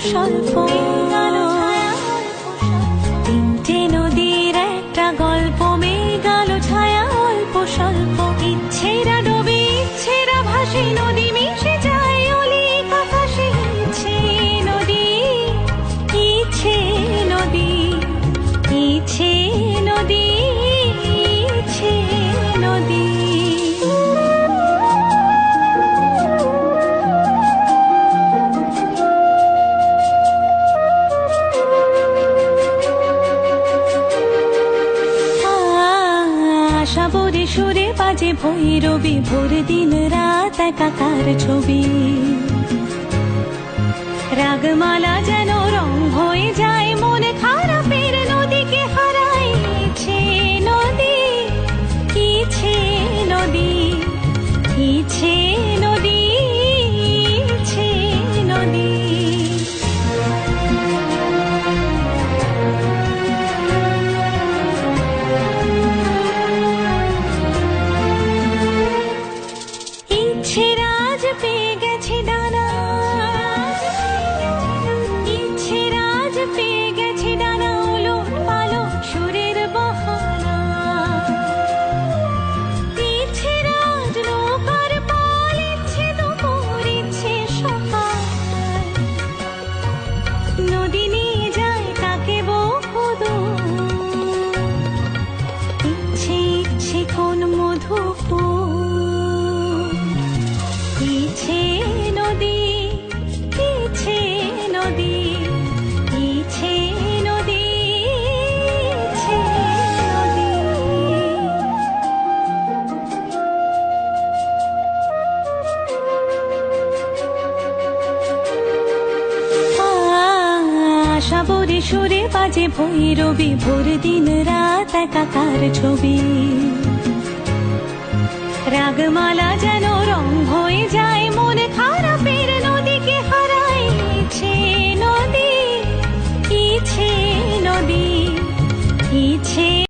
স্বল্প তিনটে নদীর একটা গল্প মেঘালো ছায়া অল্প স্বল্প ইচ্ছেরা ডোবে ইচ্ছেরা ভাসে নদী মিশে যায় অলিক আকাশে ইচ্ছে নদী ইচ্ছে নদী ইচ্ছে নদী ইচ্ছে নদী সাবরে সুরে বাজে ভৈরবী ভোর দিন রাত একাকার ছবি রাগমালা যেন রং হয়ে যায় মন খারাপের নদীকে হারায় ইচ্ছে নদী ইচ্ছে নদী ইচ্ছে নদী ইচ্ছে নদী ইচ্ছেরা আজ পেয়ে গেছে ডানা ইচ্ছেরা আজ পেয়ে গেছে ডানা ওলট পালট সুরের বাহানা ইচ্ছেরা আজ নৌকার পাল ইচ্ছে দুপুর ইচ্ছে সকাল নদী নিয়ে যায় তাকে বহুদূর ইচ্ছে ইচ্ছে কোন মধুপুর ইচ্ছে নদী ইচ্ছে নদী ইচ্ছে নদী ইচ্ছে নদী সাবরে সুরে বাজে ভৈরবী ভোর দিন রাত একাকার ছবি রাগমালা যেন